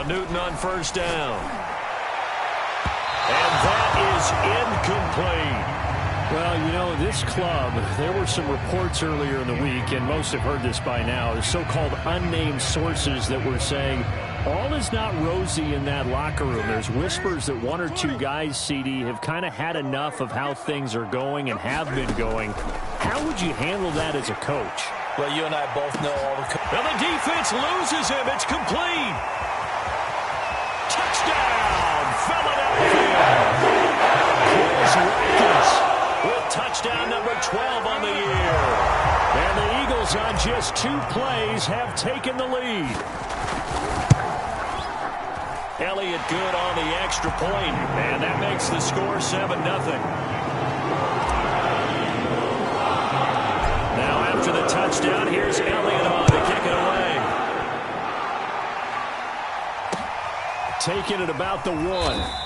Newton on first down. And that is incomplete. Well, you know, this club, there were some reports earlier in the week, and most have heard this by now, the so-called unnamed sources that were saying all is not rosy in that locker room. There's whispers that one or two guys, CD, have kind of had enough of how things are going and have been going. How would you handle that as a coach? Well, you and I both know all the... And the defense loses him. It's complete. Touchdown, Philadelphia. Chris Watkins with touchdown number 12 on the year. And the Eagles on just 2 plays have taken the lead. Elliott good on the extra point, and that makes the score 7-0. Now after the touchdown, here's Elliott on to kick it away. Taking it about the 1.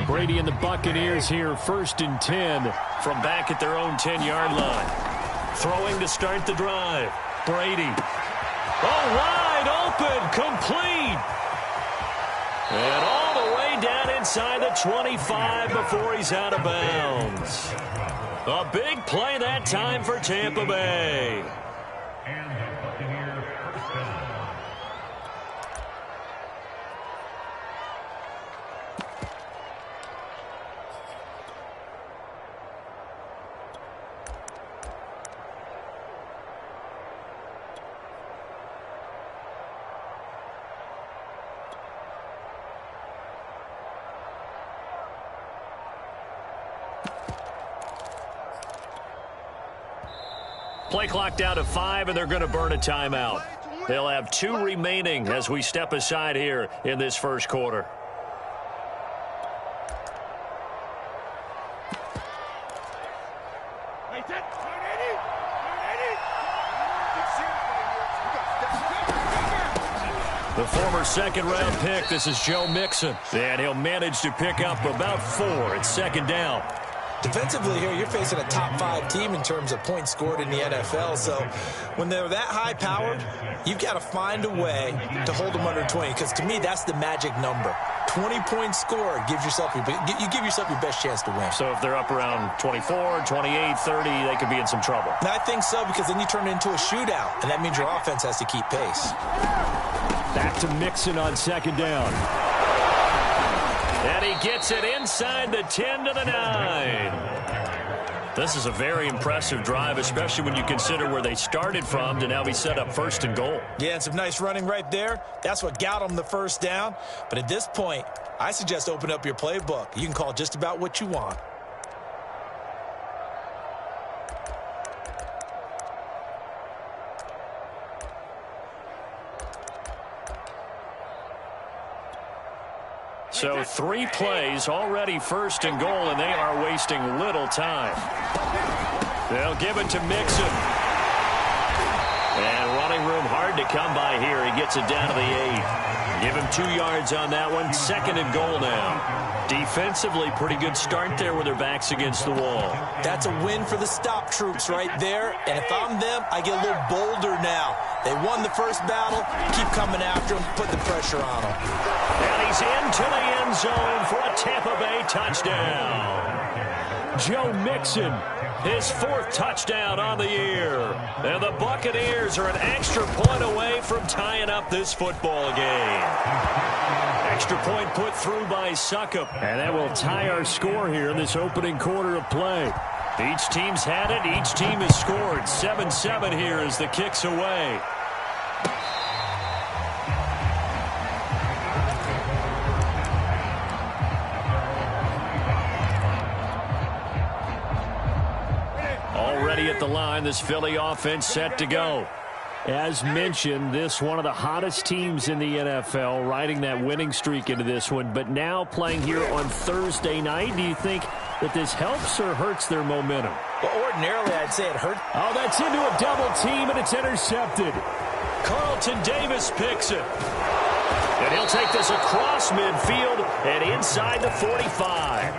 Brady and the Buccaneers here, 1st and 10 from back at their own 10-yard line. Throwing to start the drive. Brady. Oh, wide open, complete. And all the way down inside the 25 before he's out of bounds. A big play that time for Tampa Bay. Play clock down to 5, and they're going to burn a timeout. They'll have 2 remaining as we step aside here in this first quarter. The former second-round pick, this is Joe Mixon. And he'll manage to pick up about 4. It's 2nd down. Defensively here, you're facing a top 5 team in terms of points scored in the NFL. So when they're that high-powered, you've got to find a way to hold them under 20. Because to me, that's the magic number. 20 points scored gives yourself you give yourself your best chance to win. So if they're up around 24, 28, 30, they could be in some trouble. And I think so, because then you turn it into a shootout, and that means your offense has to keep pace. Back to Mixon on 2nd down. And he gets it inside the 10 to the 9. This is a very impressive drive, especially when you consider where they started from to now be set up 1st and goal. Yeah, and some nice running right there. That's what got them the 1st down. But at this point, I suggest open up your playbook. You can call just about what you want. So 3 plays, already 1st and goal, and they are wasting little time. They'll give it to Mixon. And running room hard to come by here. He gets it down to the 8. Give him 2 yards on that one. 2nd and goal now. Defensively, pretty good start there with their backs against the wall. That's a win for the stop troops right there. And if I'm them, I get a little bolder now. They won the first battle. Keep coming after them. Put the pressure on them. And he's into the end zone for a Tampa Bay touchdown. Joe Mixon, his 4th touchdown on the year. And the Buccaneers are an extra point away from tying up this football game. Extra point put through by Succop. And that will tie our score here in this opening quarter of play. Each team's had it. Each team has scored. 7-7 here as the kick's away. Already at the line, this Philly offense set to go. As mentioned, this one of the hottest teams in the NFL, riding that winning streak into this one, but now playing here on Thursday night. Do you think that this helps or hurts their momentum? Well, ordinarily, I'd say it hurts. Oh, that's into a double team, and it's intercepted. Carlton Davis picks it. And he'll take this across midfield and inside the 45.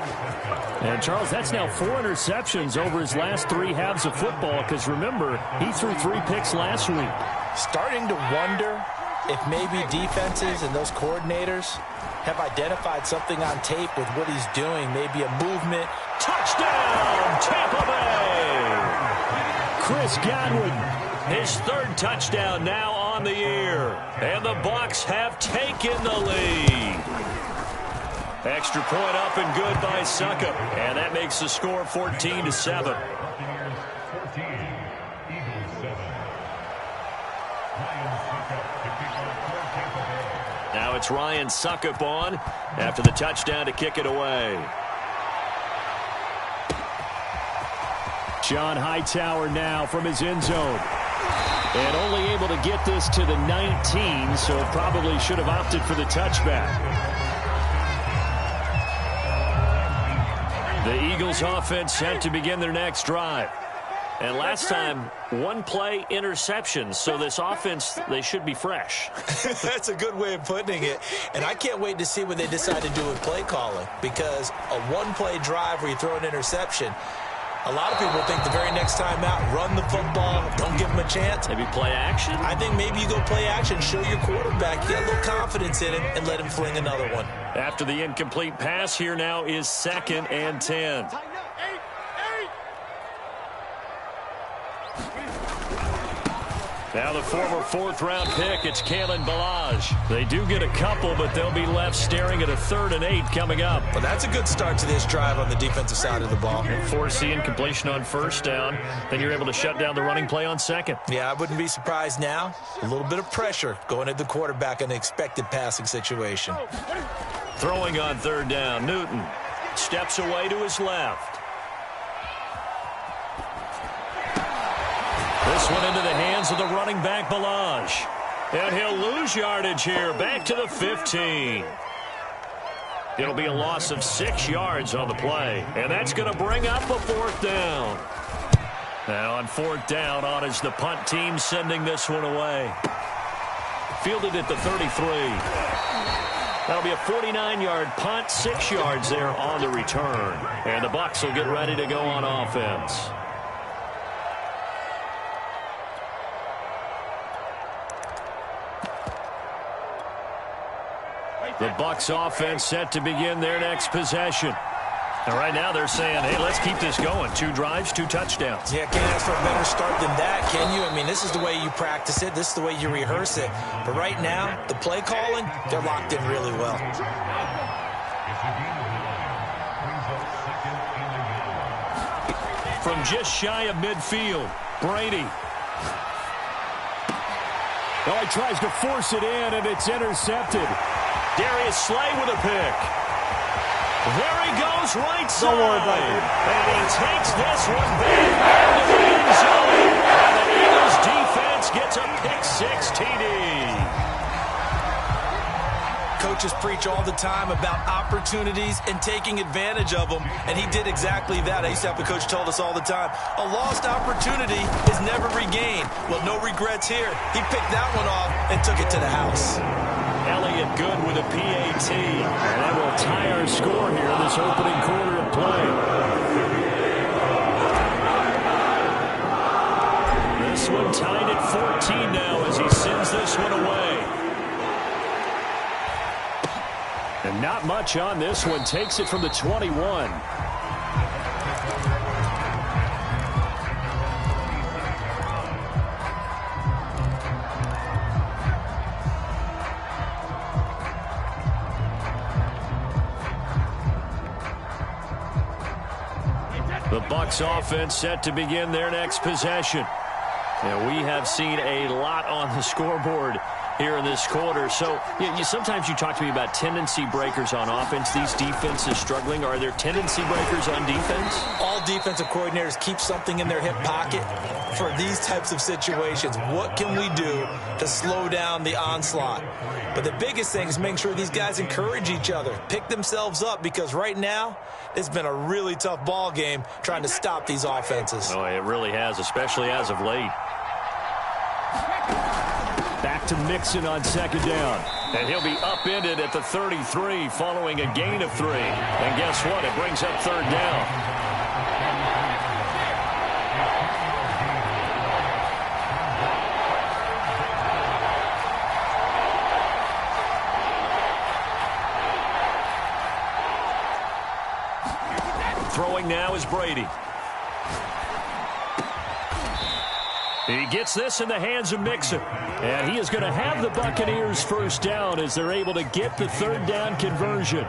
And, Charles, that's now 4 interceptions over his last 3 halves of football because, remember, he threw 3 picks last week. Starting to wonder if maybe defenses and those coordinators have identified something on tape with what he's doing, maybe a movement. Touchdown, Tampa Bay! Chris Godwin. His 3rd touchdown now on the year. And the Bucs have taken the lead. Extra point up and good by Suckup. And that makes the score 14-7. Now it's Ryan Suckup on after the touchdown to kick it away. John Hightower now from his end zone. And only able to get this to the 19, so probably should have opted for the touchback. The Eagles offense set to begin their next drive. And last time, 1-play interceptions. So this offense, they should be fresh. That's a good way of putting it. And I can't wait to see what they decide to do with play calling. Because a 1-play drive where you throw an interception, a lot of people think the very next time out, run the football, don't give them a chance. Maybe play action? I think maybe you go play action, show your quarterback, get a little confidence in him, and let him fling another one. After the incomplete pass, here now is 2nd and 10. Now the former 4th-round pick, it's Kalen Ballage. They do get a couple, but they'll be left staring at a 3rd and 8 coming up. Well, that's a good start to this drive on the defensive side of the ball. Force the incompletion on 1st down. Then you're able to shut down the running play on 2nd. Yeah, I wouldn't be surprised now. A little bit of pressure going at the quarterback in an expected passing situation. Throwing on 3rd down, Newton steps away to his left. This one into the hands of the running back, Ballage. And he'll lose yardage here, back to the 15. It'll be a loss of 6 yards on the play. And that's going to bring up a 4th down. Now on 4th down, on is the punt team sending this one away. Fielded at the 33. That'll be a 49-yard punt, 6 yards there on the return. And the Bucs will get ready to go on offense. The Bucs offense set to begin their next possession. And right now they're saying, hey, let's keep this going. 2 drives, 2 touchdowns. Yeah, can't ask for a better start than that, can you? I mean, this is the way you practice it. This is the way you rehearse it. But right now, the play calling, they're locked in really well. From just shy of midfield, Brady. Oh, he tries to force it in, and it's intercepted. Darius Slay with a pick. There he goes, right side. Don't worry about it. And he takes this one back into the end zone. And the Eagles defense gets a pick-6 TD. Coaches preach all the time about opportunities and taking advantage of them, and he did exactly that. I used to have a coach told us all the time, a lost opportunity is never regained. Well, no regrets here. He picked that one off and took it to the house. Elliott good with a PAT. And that will tie our score here in this opening quarter of play. This one tied at 14 now as he sends this one away. And not much on this one. Takes it from the 21. The Bucs offense set to begin their next possession. And we have seen a lot on the scoreboard here in this quarter. So sometimes you talk to me about tendency breakers on offense. These defenses struggling. Are there tendency breakers on defense? All defensive coordinators keep something in their hip pocket for these types of situations. What can we do to slow down the onslaught? But the biggest thing is making sure these guys encourage each other, pick themselves up, because right now it's been a really tough ball game trying to stop these offenses. Oh, it really has, especially as of late. Back to Mixon on 2nd down. And he'll be upended at the 33 following a gain of 3. And guess what? It brings up third down. Throwing now is Brady. He gets this in the hands of Mixon. And he is going to have the Buccaneers first down as they're able to get the third down conversion.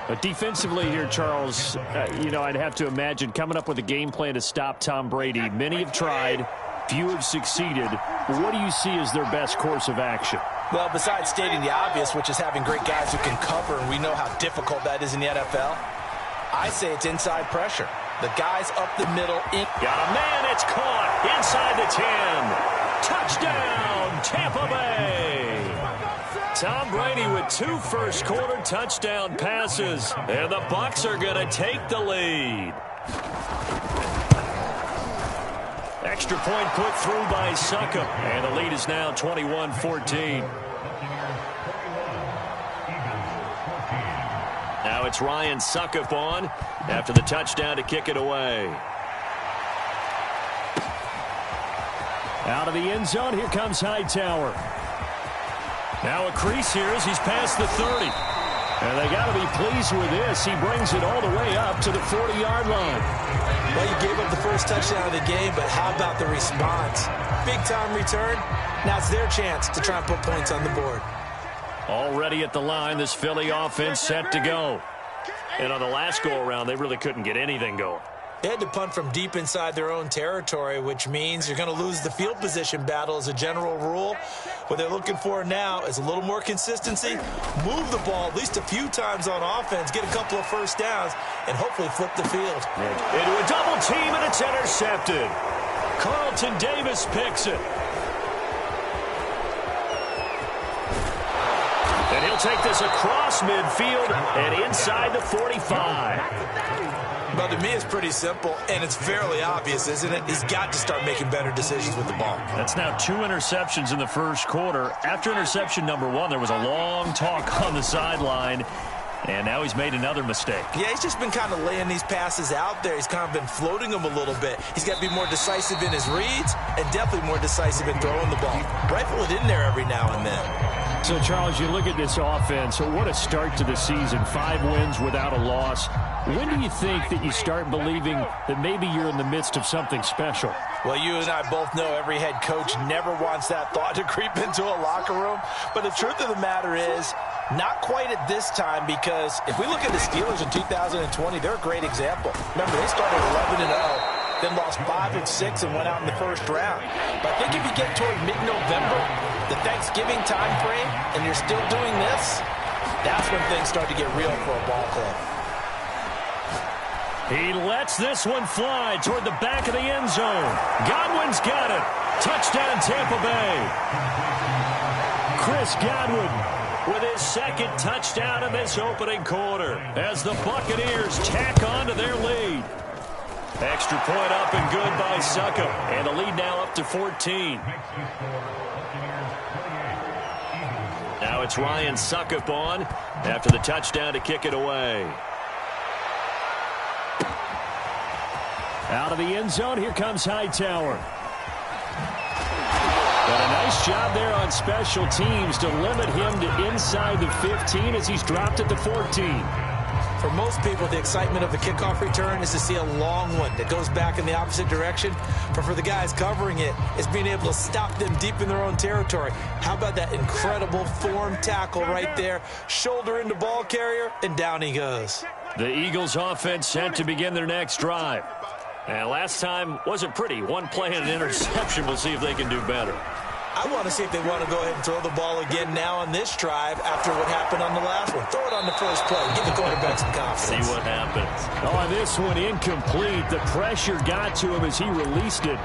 But defensively here, Charles, I'd have to imagine coming up with a game plan to stop Tom Brady. Many have tried. Few have succeeded. But what do you see as their best course of action? Well, besides stating the obvious, which is having great guys who can cover, and we know how difficult that is in the NFL, I say it's inside pressure. The guys up the middle. Got a man, it's caught inside the 10. Touchdown, Tampa Bay. Tom Brady with 2 first-quarter touchdown passes. And the Bucs are going to take the lead. Extra point put through by Succop. And the lead is now 21-14. Now it's Ryan Succop on after the touchdown to kick it away. Out of the end zone, here comes Hightower. Now a crease here as he's past the 30. And they got to be pleased with this. He brings it all the way up to the 40-yard line. Well, you gave up the first touchdown of the game, but how about the response? Big-time return. Now it's their chance to try and put points on the board. Already at the line, this Philly offense set to go. And on the last go-around, they really couldn't get anything going. They had to punt from deep inside their own territory, which means you're going to lose the field position battle as a general rule. What they're looking for now is a little more consistency, move the ball at least a few times on offense, get a couple of first downs, and hopefully flip the field. Into a double team, and it's intercepted. Carlton Davis picks it. And he'll take this across midfield and inside the 45. Well, to me, it's pretty simple, and it's fairly obvious, isn't it? He's got to start making better decisions with the ball. That's now 2 interceptions in the first quarter. After interception number 1, there was a long talk on the sideline, and now he's made another mistake. Yeah, he's just been kind of laying these passes out there. He's kind of been floating them a little bit. He's got to be more decisive in his reads and definitely more decisive in throwing the ball. Rifle it in there every now and then. So, Charles, you look at this offense. So what a start to the season. 5 wins without a loss. When do you think that you start believing that maybe you're in the midst of something special? Well, you and I both know every head coach never wants that thought to creep into a locker room. But the truth of the matter is, not quite at this time, because if we look at the Steelers in 2020, they're a great example. Remember, they started 11-0, then lost 5 and 6 and went out in the first round. But I think if you get toward mid-November, the Thanksgiving time frame, and you're still doing this, that's when things start to get real for a ball club. He lets this one fly toward the back of the end zone. Godwin's got it. Touchdown, Tampa Bay. Chris Godwin with his second touchdown in this opening quarter as the Buccaneers tack on to their lead. Extra point up and good by Succop. And the lead now up to 14. Now it's Ryan Succop on after the touchdown to kick it away. Out of the end zone, here comes Hightower. But a nice job there on special teams to limit him to inside the 15 as he's dropped at the 14. For most people, the excitement of the kickoff return is to see a long one that goes back in the opposite direction. But for the guys covering it, it's being able to stop them deep in their own territory. How about that incredible form tackle right there? Shoulder into ball carrier, and down he goes. The Eagles offense set to begin their next drive. And last time wasn't pretty. One play and an interception. We'll see if they can do better. I want to see if they want to go ahead and throw the ball again now on this drive after what happened on the last one. Throw it on the first play. Give the quarterback some confidence. See what happens. Oh, this one incomplete. The pressure got to him as he released it.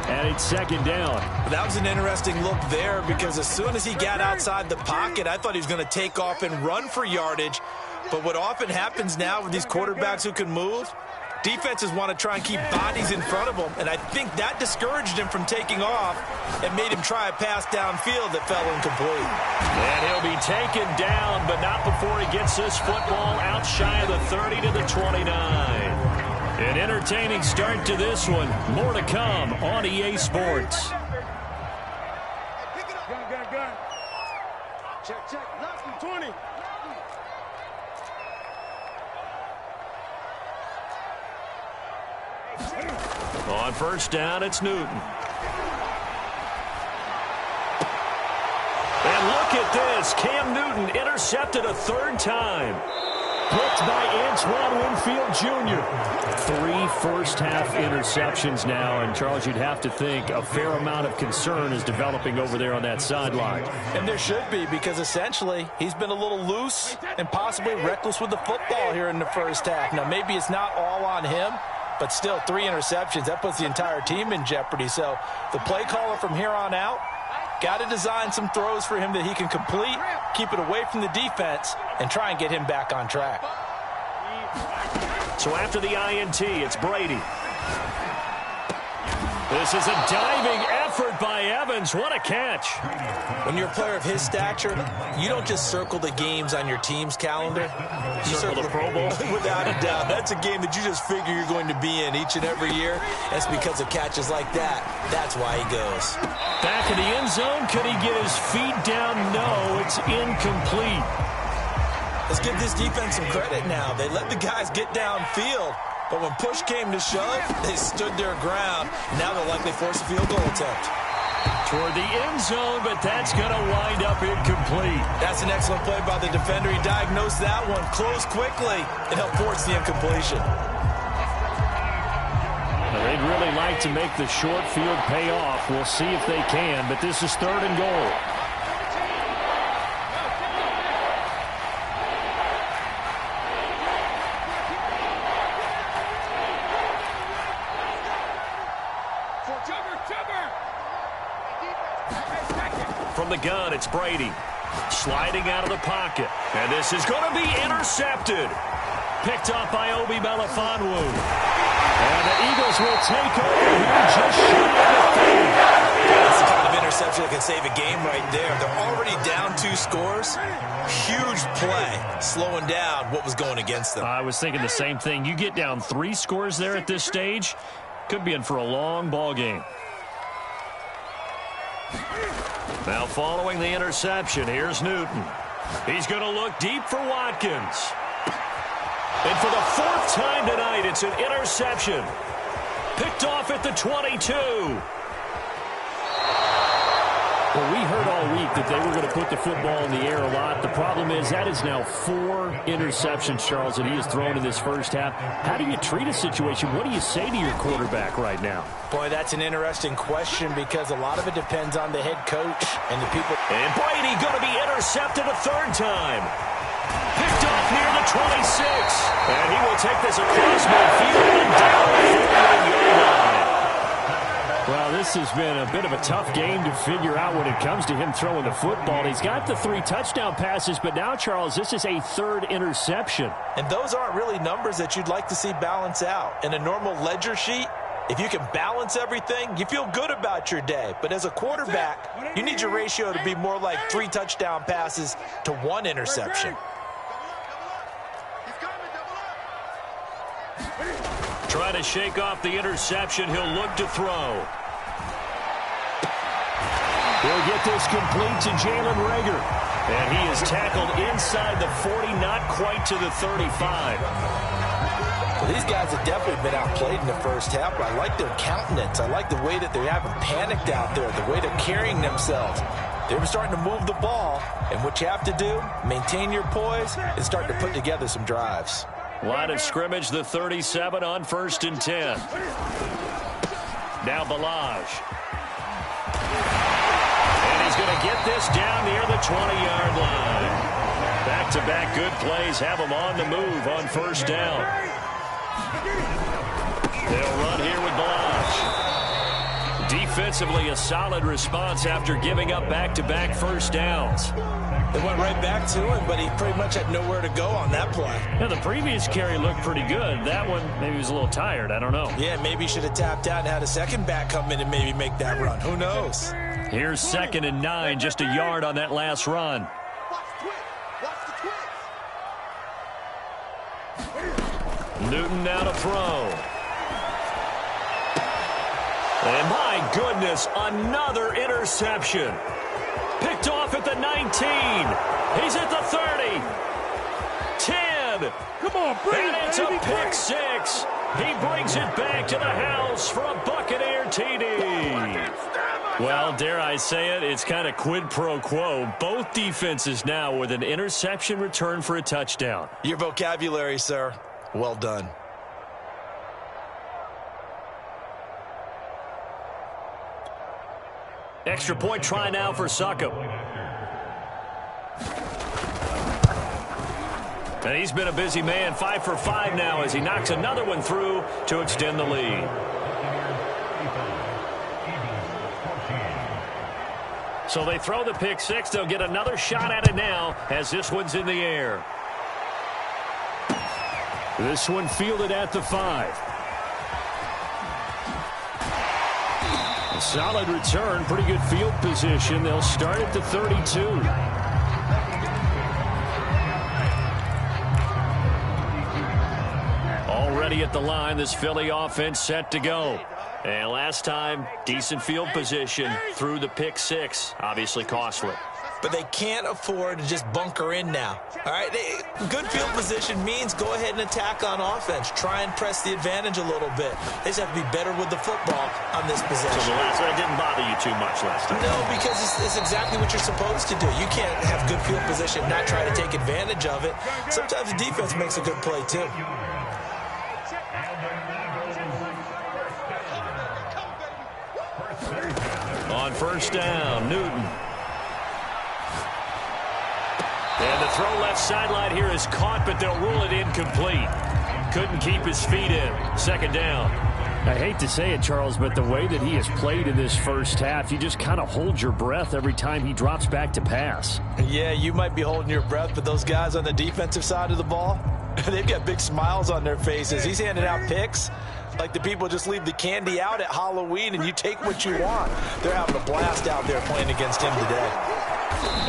And it's second down. That was an interesting look there because as soon as he got outside the pocket, I thought he was going to take off and run for yardage. But what often happens now with these quarterbacks who can move, Defenses want to try and keep bodies in front of him, and I think that discouraged him from taking off and made him try a pass downfield that fell incomplete. And he'll be taken down, but not before he gets this football out shy of the 30 to the 29. An entertaining start to this one. More to come on EA Sports. Gun. Check. Left and 20. On first down, it's Newton. And look at this. Cam Newton intercepted a third time. Picked by Antoine Winfield Jr. 3 first-half interceptions now, and Charles, you'd have to think a fair amount of concern is developing over there on that sideline. And there should be, because essentially he's been a little loose and possibly reckless with the football here in the first half. Now, maybe it's not all on him, but still 3 interceptions. That puts the entire team in jeopardy. So the play caller from here on out got to design some throws for him that he can complete, keep it away from the defense, and try and get him back on track. So after the INT, it's Brady. This is a diving effort by Evans. What a catch. When you're a player of his stature, you don't just circle the games on your team's calendar. You circle the Pro Bowl? Without a doubt. That's a game that you just figure you're going to be in each and every year. That's because of catches like that. That's why he goes. Back in the end zone. Could he get his feet down? No, it's incomplete. Let's give this defense some credit now. They let the guys get downfield. But when push came to shove, they stood their ground. Now they'll likely force a field goal attempt. Toward the end zone, but that's going to wind up incomplete. That's an excellent play by the defender. He diagnosed that one, closed quickly, and helped force the incompletion. Now, they'd really like to make the short field pay off. We'll see if they can, but this is 3rd and goal. From the gun, it's Brady. Sliding out of the pocket. And this is going to be intercepted. Picked up by Obi Melifonwu. And the Eagles will take over here just shy of the 30. That's the kind of interception that can save a game right there. They're already down 2 scores. Huge play, slowing down what was going against them. I was thinking the same thing. You get down 3 scores there at this stage, could be in for a long ball game. Now following the interception, here's Newton. He's going to look deep for Watkins. And for the 4th time tonight, it's an interception. Picked off at the 22. Well, we heard all week that they were going to put the football in the air a lot. The problem is that is now 4 interceptions, Charles, that he has thrown in this first half. How do you treat a situation? What do you say to your quarterback right now? Boy, that's an interesting question because a lot of it depends on the head coach and the people. And Brady going to be intercepted a 3rd time. Picked off near the 26. And he will take this across midfield and down the 41-yard line. Well, this has been a bit of a tough game to figure out when it comes to him throwing the football. He's got the 3 touchdown passes, but now, Charles, this is a 3rd interception. And those aren't really numbers that you'd like to see balance out. In a normal ledger sheet, if you can balance everything, you feel good about your day. But as a quarterback, you need your ratio to be more like 3 touchdown passes to 1 interception. Trying to shake off the interception. He'll look to throw. He'll get this complete to Jalen Reagor. And he is tackled inside the 40, not quite to the 35. Well, these guys have definitely been outplayed in the first half, but I like their countenance. I like the way that they haven't panicked out there, the way they're carrying themselves. They're starting to move the ball, and what you have to do, maintain your poise and start to put together some drives. Line of scrimmage, the 37 on 1st and 10. Now Balaj. And he's going to get this down near the 20-yard line. Back-to-back good plays have him on the move on 1st down. They'll run here with Balaj. Defensively, a solid response after giving up back-to-back first downs. They went right back to him, but he pretty much had nowhere to go on that play. Yeah, the previous carry looked pretty good. That one, maybe he was a little tired. I don't know. Yeah, maybe he should have tapped out and had a second back come in and maybe make that run. Who knows? Here's 2nd and 9, just a yard on that last run. Newton now to throw. And my goodness, another interception. Picked off at the 19. He's at the 30. 10. Come on, bring and it, it's baby. a pick six. He brings it back to the house for a Buccaneer TD. Well, dare I say it, it's kind of quid pro quo. Both defenses now with an interception return for a touchdown. Your vocabulary, sir. Well done. Extra point try now for Succop. And he's been a busy man, 5 for 5 now as he knocks another one through to extend the lead. So they throw the pick six. They'll get another shot at it now as this one's in the air. This one fielded at the 5. A solid return, pretty good field position. They'll start at the 32. Already at the line, this Philly offense set to go. And last time, decent field position through the pick six. Obviously costly. But they can't afford to just bunker in now. All right, good field position means go ahead and attack on offense. Try and press the advantage a little bit. They just have to be better with the football on this possession. So the last one didn't bother you too much last time? No, because it's exactly what you're supposed to do. You can't have good field position and not try to take advantage of it. Sometimes the defense makes a good play, too. On first down, Newton. And the throw left sideline here is caught, but they'll rule it incomplete. Couldn't keep his feet in. 2nd down. I hate to say it, Charles, but the way that he has played in this first half, you just kind of hold your breath every time he drops back to pass. Yeah, you might be holding your breath, but those guys on the defensive side of the ball, they've got big smiles on their faces. He's handing out picks like the people just leave the candy out at Halloween and you take what you want. They're having a blast out there playing against him today.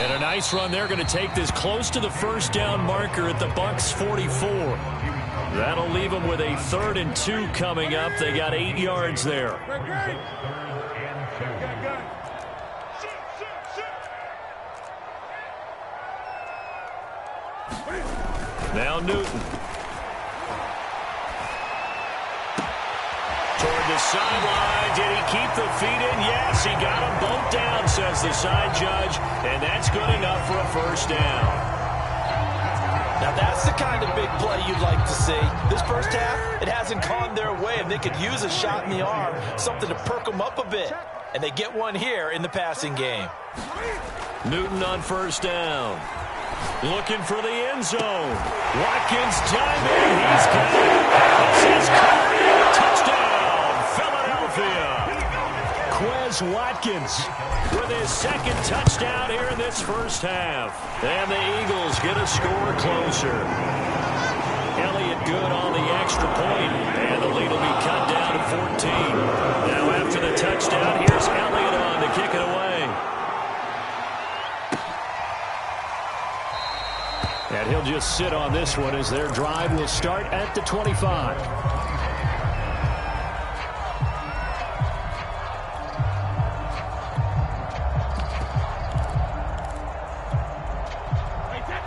And a nice run. They're going to take this close to the first down marker at the Bucs 44. That'll leave them with a 3rd and 2 coming up. They got 8 yards there. Now Newton. Toward the sideline. Did he keep the feet in? Yes, he got them both down, says the side judge. And that's good enough for a first down. Now that's the kind of big play you'd like to see. This first half, it hasn't gone their way, and they could use a shot in the arm, something to perk them up a bit. And they get one here in the passing game. Newton on first down. Looking for the end zone. Watkins diving. He's got it. This is caught. Touchdown, Philadelphia. Quez Watkins with his 2nd touchdown here in this first half. And the Eagles get a score closer. Elliott good on the extra point. And the lead will be cut down to 14. Now after the touchdown, here's Elliott on to kick it away. And he'll just sit on this one as their drive will start at the 25.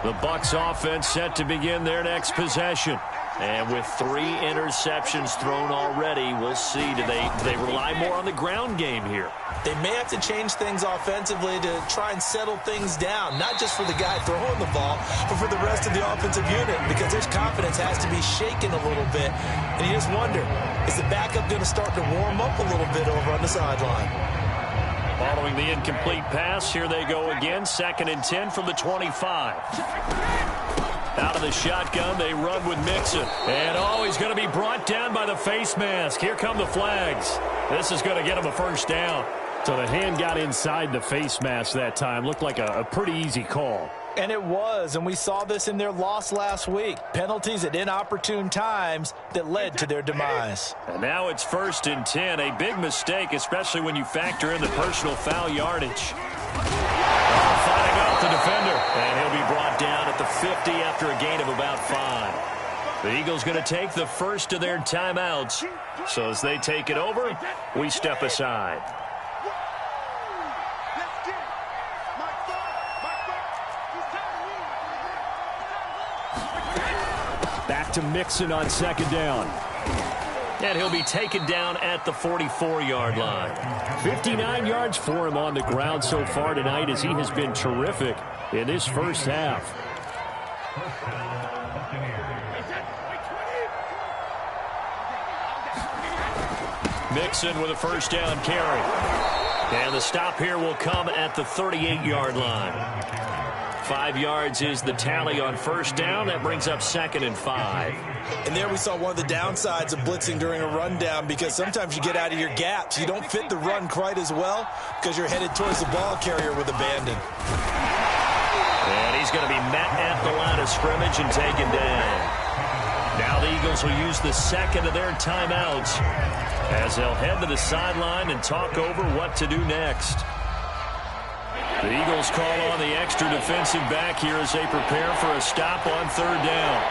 The Bucs offense set to begin their next possession. And with 3 interceptions thrown already, we'll see. Do they rely more on the ground game here? They may have to change things offensively to try and settle things down, not just for the guy throwing the ball, but for the rest of the offensive unit, because their confidence has to be shaken a little bit. And you just wonder, is the backup going to start to warm up a little bit over on the sideline? Following the incomplete pass, here they go again. 2nd and 10 from the 25. Out of the shotgun, they run with Mixon. And he's going to be brought down by the face mask. Here come the flags. This is going to get him a first down. So the hand got inside the face mask that time. Looked like a pretty easy call. And it was, and we saw this in their loss last week. Penalties at inopportune times that led to their demise. And now it's 1st and 10. A big mistake, especially when you factor in the personal foul yardage. Fighting off the defender. And he'll be brought down at the 50 after a gain of about 5. The Eagles going to take the first of their timeouts. So as they take it over, we step aside. Back to Mixon on 2nd down. And he'll be taken down at the 44-yard line. 59 yards for him on the ground so far tonight as he has been terrific in this first half. Mixon with a first down carry. And the stop here will come at the 38-yard line. 5 yards is the tally on first down. That brings up 2nd and 5. And there we saw one of the downsides of blitzing during a rundown, because sometimes you get out of your gaps. You don't fit the run quite as well because you're headed towards the ball carrier with abandon. And he's going to be met at the line of scrimmage and taken down. Now the Eagles will use the second of their timeouts as they'll head to the sideline and talk over what to do next. The Eagles call on the extra defensive back here as they prepare for a stop on 3rd down.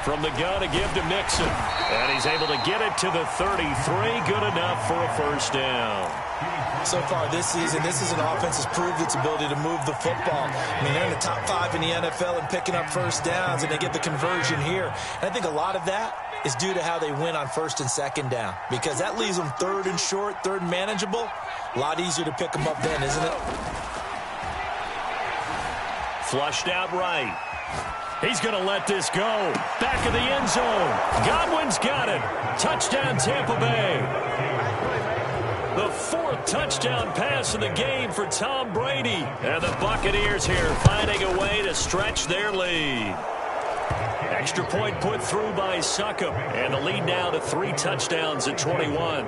From the gun to give to Mixon. And he's able to get it to the 33. Good enough for a first down. So far this season, this is an offense that's proved its ability to move the football. I mean, they're in the top 5 in the NFL and picking up first downs, and they get the conversion here. And I think a lot of that is due to how they win on 1st and 2nd down, because that leaves them 3rd and short, 3rd and manageable. A lot easier to pick them up then, isn't it? Flushed out right. He's going to let this go. Back of the end zone. Godwin's got it. Touchdown, Tampa Bay. The 4th touchdown pass of the game for Tom Brady. And the Buccaneers here finding a way to stretch their lead. Extra point put through by Succop. And the lead now to 3 touchdowns at 21.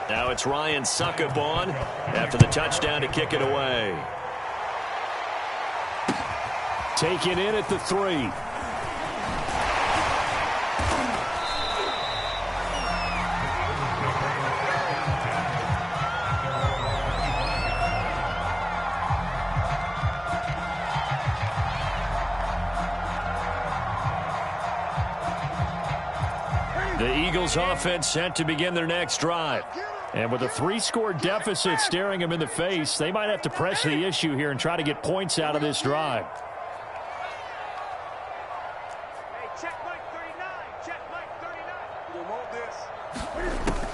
Now it's Ryan Succop on after the touchdown to kick it away. Taken in at the 3. The Eagles offense set to begin their next drive. And with a 3-score deficit staring them in the face, they might have to press the issue here and try to get points out of this drive.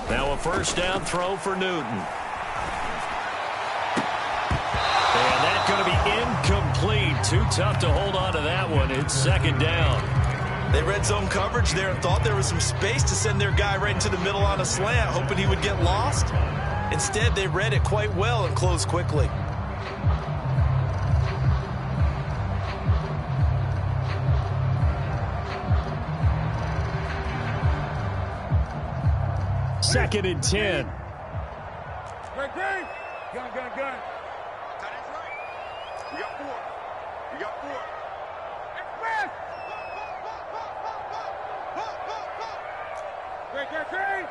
Now a first down throw for Newton. And that's going to be incomplete. Too tough to hold on to that one. It's 2nd down. They read zone coverage there and thought there was some space to send their guy right into the middle on a slant, hoping he would get lost. Instead, they read it quite well and closed quickly. Second and 10. Great. Gun. We got 4. Express. Great.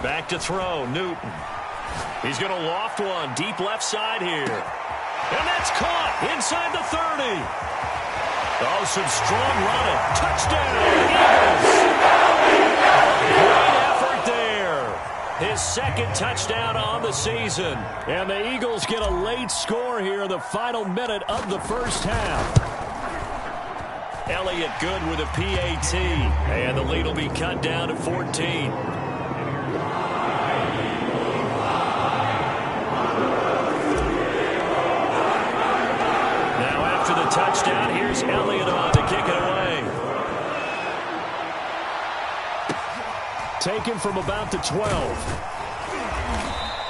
Back to throw, Newton. He's going to loft one deep left side here. And that's caught inside the 30. Oh, some strong running. Touchdown, Eagles. Great effort there. His 2nd touchdown on the season. And the Eagles get a late score here in the final minute of the first half. Elliott good with a PAT. And the lead will be cut down to 14. Now after the touchdown, here's Elliott on to kick it away. Taken from about the 12.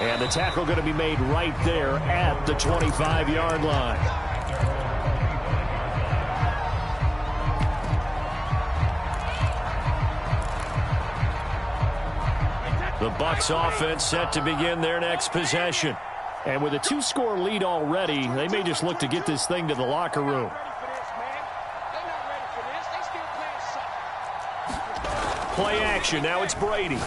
And the tackle going to be made right there at the 25-yard line. The Bucs offense set to begin their next possession. And with a 2-score lead already, they may just look to get this thing to the locker room. Play action. Now it's Brady.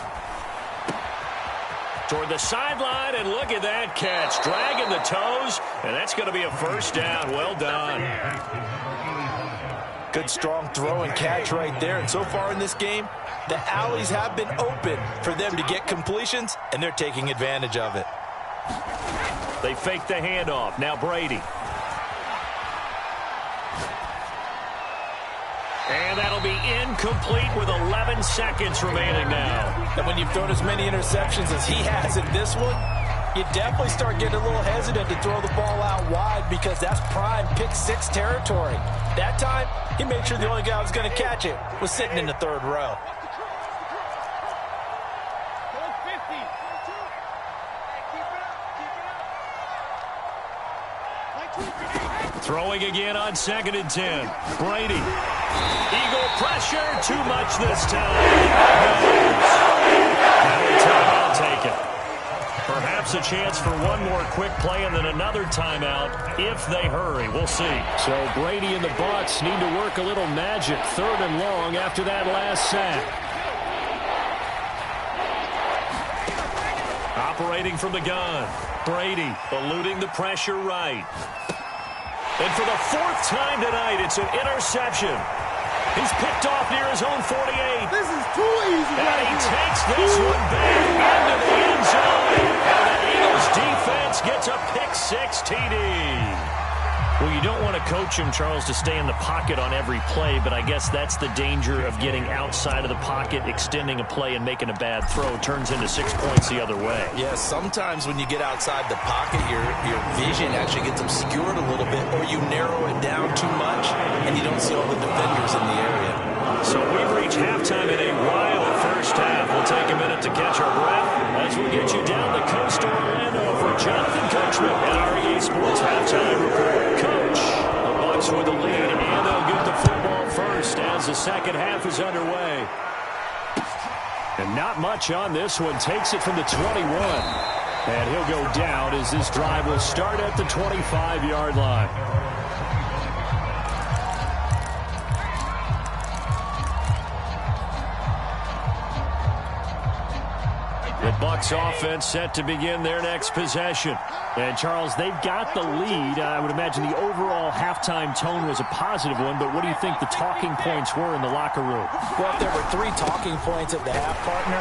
Toward the sideline, and look at that catch. Dragging the toes, and that's going to be a first down. Well done. Good, strong throw and catch right there. And so far in this game, the alleys have been open for them to get completions, and they're taking advantage of it. They fake the handoff. Now Brady. And that'll be incomplete with 11 seconds remaining now. And when you've thrown as many interceptions as he has in this one, you definitely start getting a little hesitant to throw the ball out wide because that's prime pick six territory. That time, he made sure the only guy who was going to catch it was sitting in the third row. Throwing again on 2nd and 10. Brady. Eagle pressure. Too much this time. Timeout taken. Perhaps a chance for one more quick play and then another timeout if they hurry. We'll see. So Brady and the Bucs need to work a little magic. 3rd and long after that last sack. Operating from the gun. Brady eluding the pressure right. And for the 4th time tonight, it's an interception. He's picked off near his own 48. This is too easy. And he takes this one back into the end zone. And the Eagles defense gets a pick-6 TD. Well, you don't want to coach him, Charles, to stay in the pocket on every play, but I guess that's the danger of getting outside of the pocket, extending a play, and making a bad throw. Turns into 6 points the other way. Yeah, sometimes when you get outside the pocket, your vision actually gets obscured a little bit, or you narrow it down too much, and you don't see all the defenders in the area. So we've reached halftime in a wild first half. We'll take a minute to catch our breath as we get you down the coast to Orlando for Jonathan Coachman at REA Sports Halftime Report. Coach, the Bucs with the lead, and they'll get the football first as the second half is underway. And not much on this one. Takes it from the 21. And he'll go down as this drive will start at the 25-yard line. The Bucs offense set to begin their next possession. And, Charles, they've got the lead. I would imagine the overall halftime tone was a positive one, but what do you think the talking points were in the locker room? Well, if there were 3 talking points at the half, partner,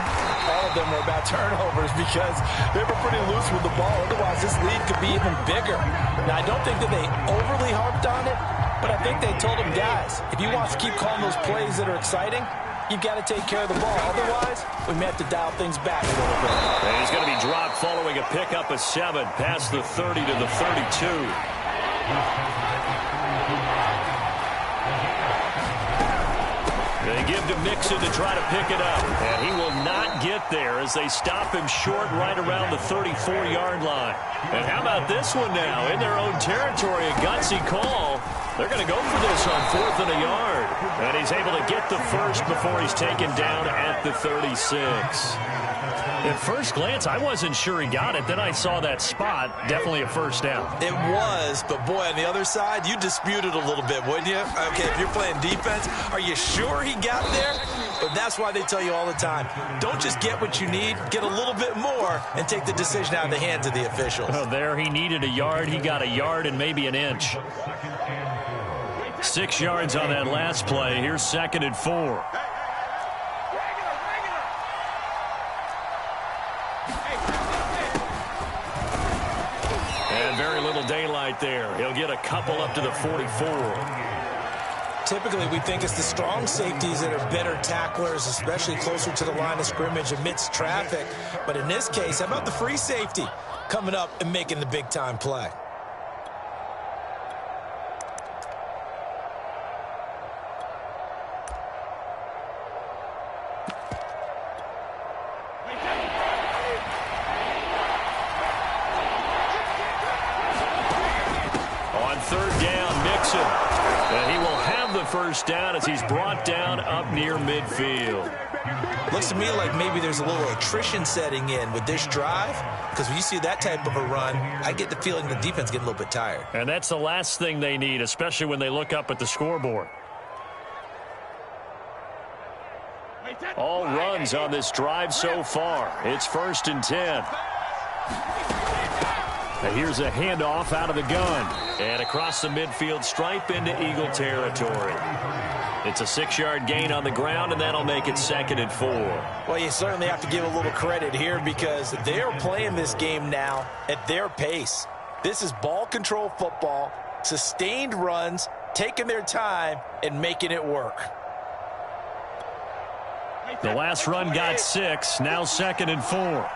all of them were about turnovers because they were pretty loose with the ball. Otherwise, this lead could be even bigger. Now, I don't think that they overly harped on it, but I think they told them, guys, if you want to keep calling those plays that are exciting, you've got to take care of the ball. Otherwise, we may have to dial things back a little bit. And he's going to be dropped following a pickup of 7 past the 30 to the 32. They give to Mixon to try to pick it up. And he will not get there as they stop him short right around the 34-yard line. And how about this one now? In their own territory, a gutsy call. They're going to go for this on 4th and a yard. And he's able to get the first before he's taken down at the 36. At first glance, I wasn't sure he got it. Then I saw that spot. Definitely a first down. It was, but boy, on the other side, you disputed a little bit, wouldn't you? Okay, if you're playing defense, are you sure he got there? But that's why they tell you all the time, don't just get what you need, get a little bit more, and take the decision out of the hands of the officials. Oh, there he needed a yard. He got a yard and maybe an inch. 6 yards on that last play. Here's 2nd and 4. And very little daylight there. He'll get a couple up to the 44. Typically, we think it's the strong safeties that are better tacklers, especially closer to the line of scrimmage amidst traffic. But in this case, how about the free safety coming up and making the big-time play? first down as he's brought down up near midfield. Looks to me like maybe there's a little attrition setting in with this drive, because when you see that type of a run, I get the feeling the defense getting a little bit tired. And that's the last thing they need, especially when they look up at the scoreboard. All runs on this drive so far. It's 1st and 10. And here's a handoff out of the gun. And across the midfield stripe into Eagle territory. It's a 6-yard gain on the ground, and that'll make it 2nd and 4. Well, you certainly have to give a little credit here because they're playing this game now at their pace. This is ball control football, sustained runs, taking their time, and making it work. The last run got 6, now 2nd and 4.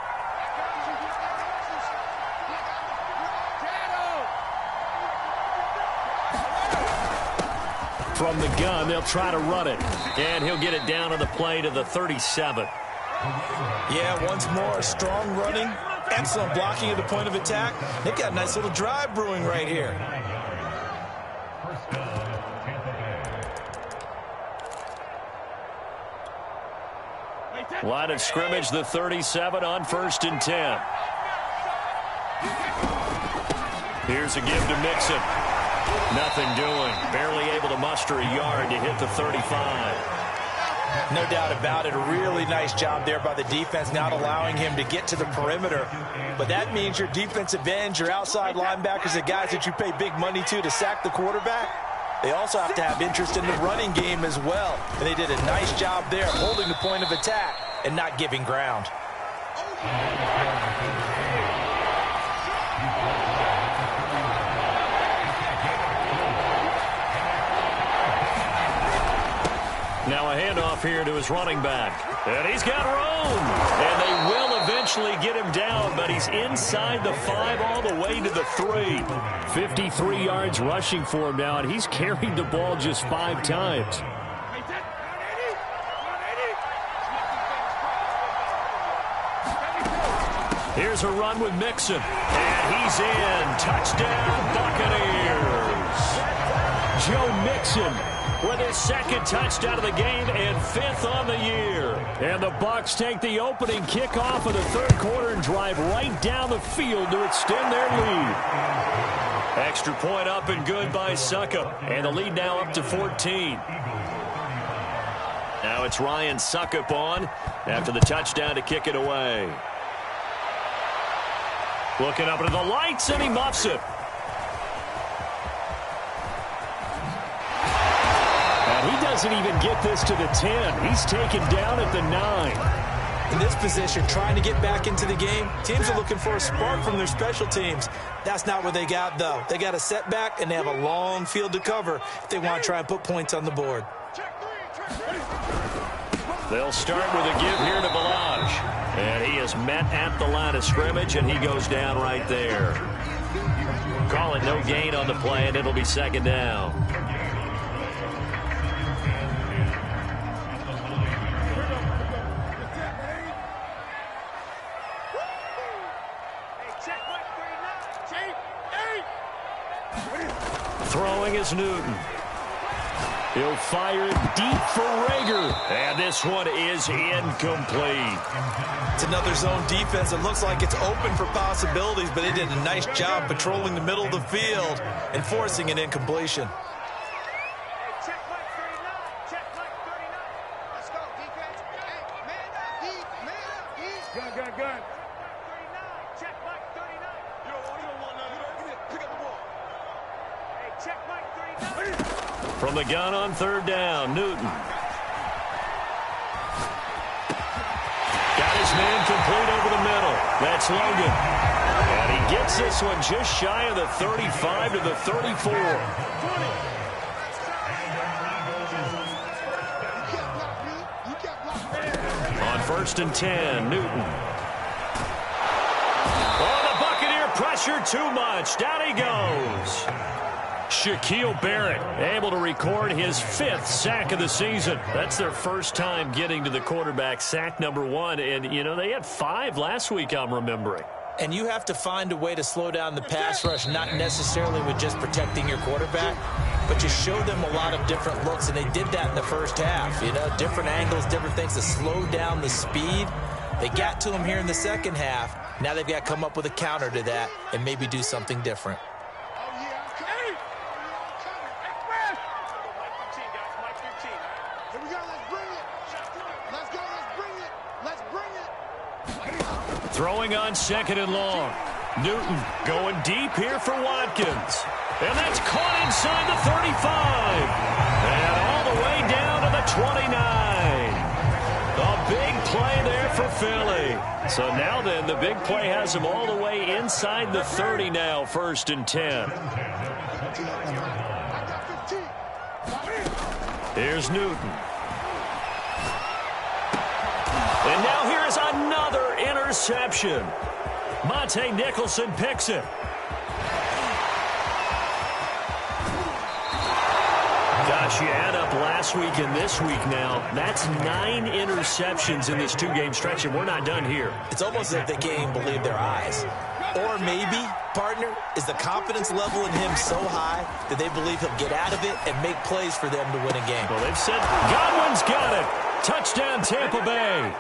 From the gun, they'll try to run it. And he'll get it down on the play to the 37. Yeah, once more, strong running, excellent blocking at the point of attack. They've got a nice little drive brewing right here. Line of scrimmage, the 37 on 1st and 10. Here's a give to Mixon. Nothing doing. Barely able to muster a yard to hit the 35. No doubt about it. A really nice job there by the defense, not allowing him to get to the perimeter. But that means your defensive ends, your outside linebackers, the guys that you pay big money to sack the quarterback, they also have to have interest in the running game as well. And they did a nice job there holding the point of attack and not giving ground. Now a handoff here to his running back. And he's got room. And they will eventually get him down, but he's inside the 5 all the way to the 3. 53 yards rushing for him now, and he's carried the ball just 5 times. Here's a run with Mixon. And he's in. Touchdown, Buccaneers. Joe Mixon with his 2nd touchdown of the game and 5th on the year. And the Bucs take the opening kickoff of the 3rd quarter and drive right down the field to extend their lead. Extra point up and good by Succop. And the lead now up to 14. Now it's Ryan Succop on after the touchdown to kick it away. Looking up into the lights, and he muffs it. And he doesn't even get this to the 10. He's taken down at the 9. In this position, trying to get back into the game, teams are looking for a spark from their special teams. That's not what they got, though. They got a setback, and they have a long field to cover if they want to try and put points on the board. They'll start with a give here to Balaj. And he is met at the line of scrimmage, and he goes down right there. Call it no gain on the play, and it'll be 2nd down. Throwing is Newton. He'll fire it deep for Rager. And this one is incomplete. It's another zone defense. It looks like it's open for possibilities, but they did a nice job patrolling the middle of the field and forcing an incompletion. From the gun on 3rd down, Newton. Got his man complete over the middle. That's Logan. And he gets this one just shy of the 35 to the 34. On 1st and 10, Newton. Oh, the Buccaneer pressure too much. Down he goes. Shaquille Barrett able to record his 5th sack of the season. That's their first time getting to the quarterback, sack number 1. And, you know, they had 5 last week, I'm remembering. And you have to find a way to slow down the pass rush, not necessarily with just protecting your quarterback. but you show them a lot of different looks, and they did that in the first half. You know, different angles, different things to slow down the speed. They got to him here in the second half. Now they've got to come up with a counter to that and maybe do something different. Throwing on second and long. Newton going deep here for Watkins. And that's caught inside the 35. And all the way down to the 29. A big play there for Philly. So now then, the big play has him all the way inside the 30 now, 1st and 10. Here's Newton. And now here is another interception. Monte Nicholson picks it. Gosh, you add up last week and this week now, that's 9 interceptions in this 2-game stretch, and we're not done here. It's almost as if they can't even believe their eyes. Or maybe, partner, is the confidence level in him so high that they believe he'll get out of it and make plays for them to win a game. Well, they've said Godwin's got it. Touchdown, Tampa Bay.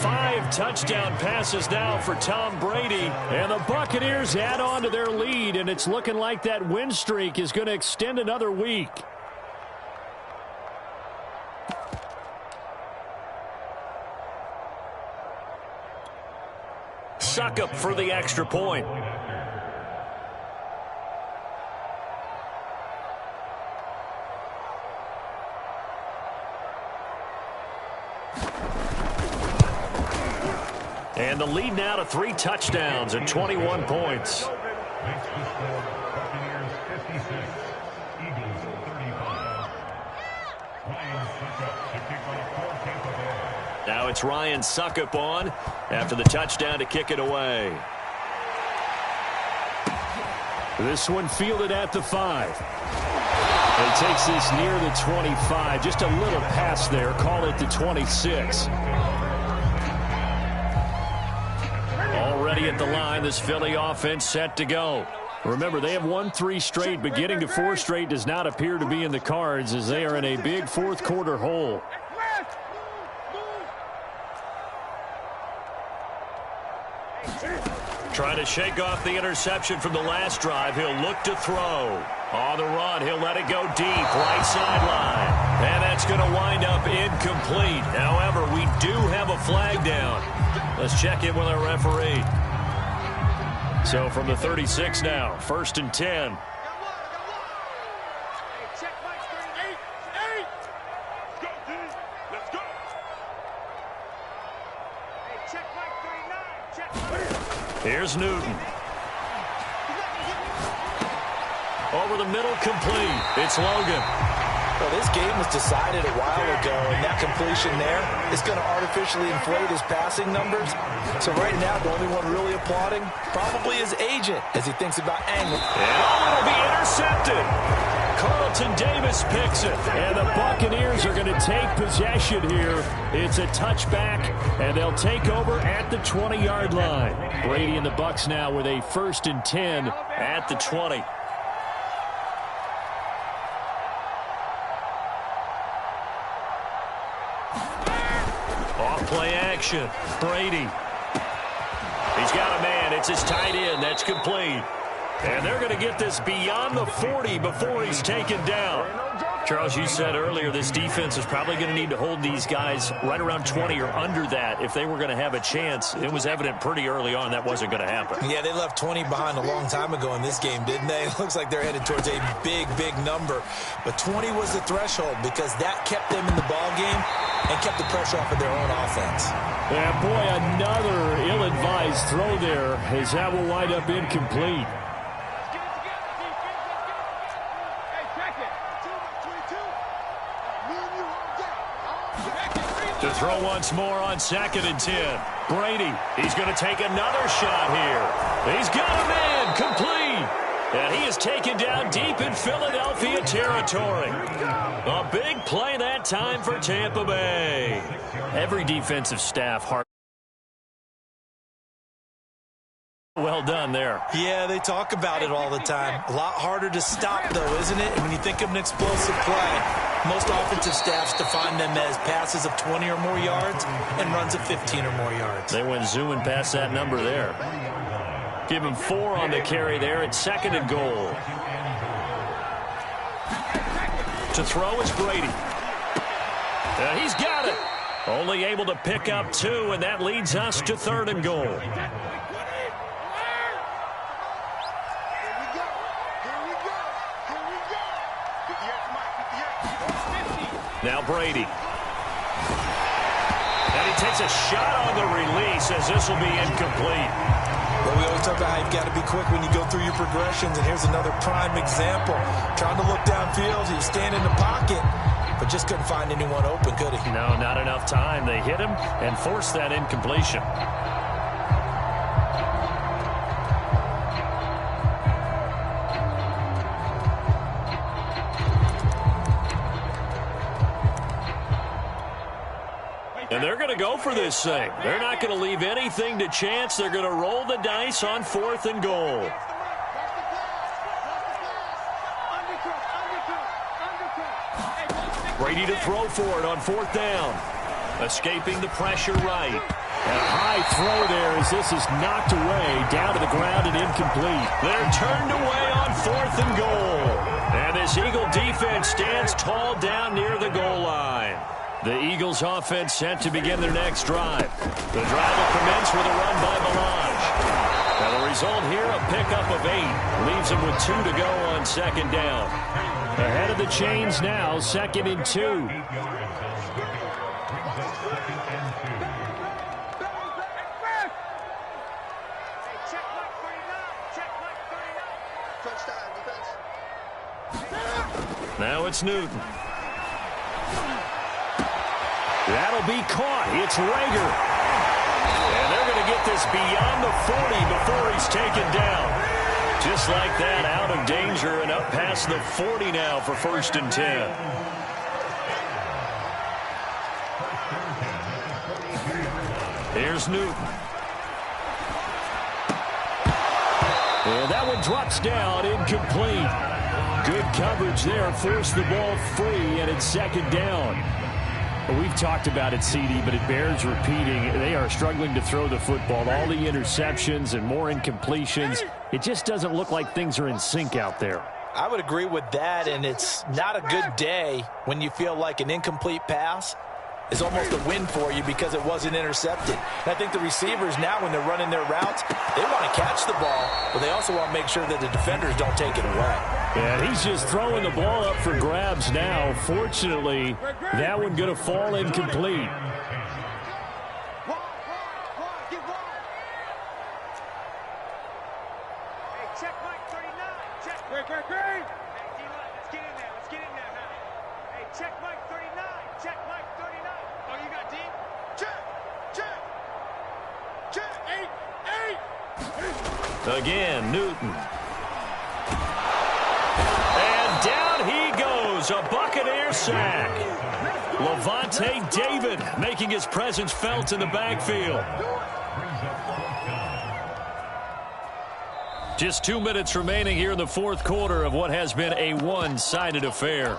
5 touchdown passes now for Tom Brady. And the Buccaneers add on to their lead, and it's looking like that win streak is going to extend another week. Suckup for the extra point. And the lead now to 3 touchdowns and 21 points. Now it's Ryan Suckup on after the touchdown to kick it away. This one fielded at the 5. It takes this near the 25. Just a little pass there. Call it the 26. Already at the line, this Philly offense set to go. Remember, they have won 3 straight, but getting to 4 straight does not appear to be in the cards as they are in a big fourth-quarter hole. Trying to shake off the interception from the last drive. He'll look to throw. On the run, he'll let it go deep, right sideline. And that's going to wind up incomplete. However, we do have a flag down. Let's check in with our referee. So from the 36 now, 1st and 10. Here's Newton. Over the middle, complete. It's Logan. Well, this game was decided a while ago, and that completion there is going to artificially inflate his passing numbers. So right now, the only one really applauding probably his agent as he thinks about angling. And it'll be intercepted. Carlton Davis picks it. And the Buccaneers are going to take possession here. It's a touchback, and they'll take over at the 20-yard line. Brady and the Bucs now with a 1st and 10 at the 20. Off-play action. Brady. He's got a man. It's his tight end. That's complete. And they're going to get this beyond the 40 before he's taken down. Charles, you said earlier this defense is probably going to need to hold these guys right around 20 or under that if they were going to have a chance. It was evident pretty early on that wasn't going to happen. Yeah, they left 20 behind a long time ago in this game, didn't they? It looks like they're headed towards a big, big number. But 20 was the threshold because that kept them in the ball game and kept the pressure off of their own offense. And boy, another ill-advised throw there as that will wind up incomplete. To throw once more on 2nd and 10. Brady, he's going to take another shot here. He's got a man, complete. And he is taken down deep in Philadelphia territory. A big play that time for Tampa Bay. Every defensive staff Well done there. Yeah, they talk about it all the time. A lot harder to stop, though, isn't it? And when you think of an explosive play, most offensive staffs define them as passes of 20 or more yards and runs of 15 or more yards. They went zooming past that number there. Give him 4 on the carry there. It's 2nd and goal. To throw is Brady. He's got it. Only able to pick up 2, and that leads us to 3rd and goal. Now Brady. And he takes a shot on the release as this will be incomplete. Well, we always talk about how you've got to be quick when you go through your progressions, and here's another prime example. Trying to look downfield, he was standing in the pocket, but just couldn't find anyone open, could he? No, not enough time. They hit him and forced that incompletion. And they're going to go for this thing. They're not going to leave anything to chance. They're going to roll the dice on 4th and goal. Brady to throw for it on 4th down. Escaping the pressure right. A high throw there as this is knocked away, down to the ground and incomplete. They're turned away on 4th and goal. And this Eagle defense stands tall down near the goal line. The Eagles offense set to begin their next drive. The drive will commence with a run by Melange. Now the result here, a pickup of 8. Leaves them with 2 to go on 2nd down. Ahead of the chains now, 2nd and 2. Now it's Newton. That'll be caught. It's Rager. And they're going to get this beyond the 40 before he's taken down. Just like that, out of danger and up past the 40 now for 1st and 10. Here's Newton. And that one drops down, incomplete. Good coverage there, forced the ball free, and it's 2nd down. Well, we've talked about it, CD, but it bears repeating. They are struggling to throw the football. All the interceptions and more incompletions. It just doesn't look like things are in sync out there. I would agree with that, and it's not a good day when you feel like an incomplete pass is almost a win for you because it wasn't intercepted. And I think the receivers now, when they're running their routes, they want to catch the ball, but they also want to make sure that the defenders don't take it away. Yeah, he's just throwing the ball up for grabs now. Fortunately, that one going to fall incomplete. Again, Newton. And down he goes, a Buccaneer sack. Levante David making his presence felt in the backfield. Just 2 minutes remaining here in the 4th quarter of what has been a one-sided affair.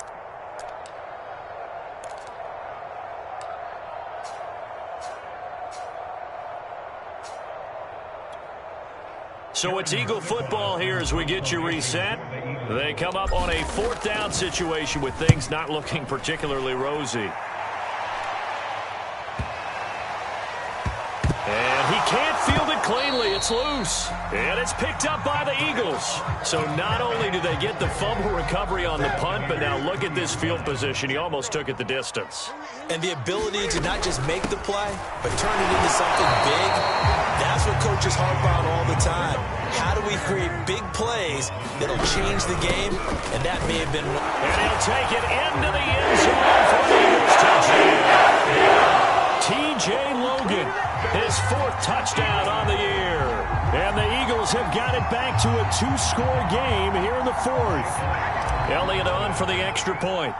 So it's Eagle football here as we get you reset. They come up on a 4th down situation with things not looking particularly rosy. And he can't field it cleanly. It's loose. And it's picked up by the Eagles. So not only do they get the fumble recovery on the punt, but now look at this field position. He almost took it the distance. And the ability to not just make the play, but turn it into something big, that's what coaches harp on all the time. How do we create big plays that'll change the game? And that may have been one. And he'll take it into the end zone for the Eagles touchdown. T.J. Logan, his 4th touchdown on the year. And the Eagles have got it back to a 2-score game here in the 4th. Elliott on for the extra point.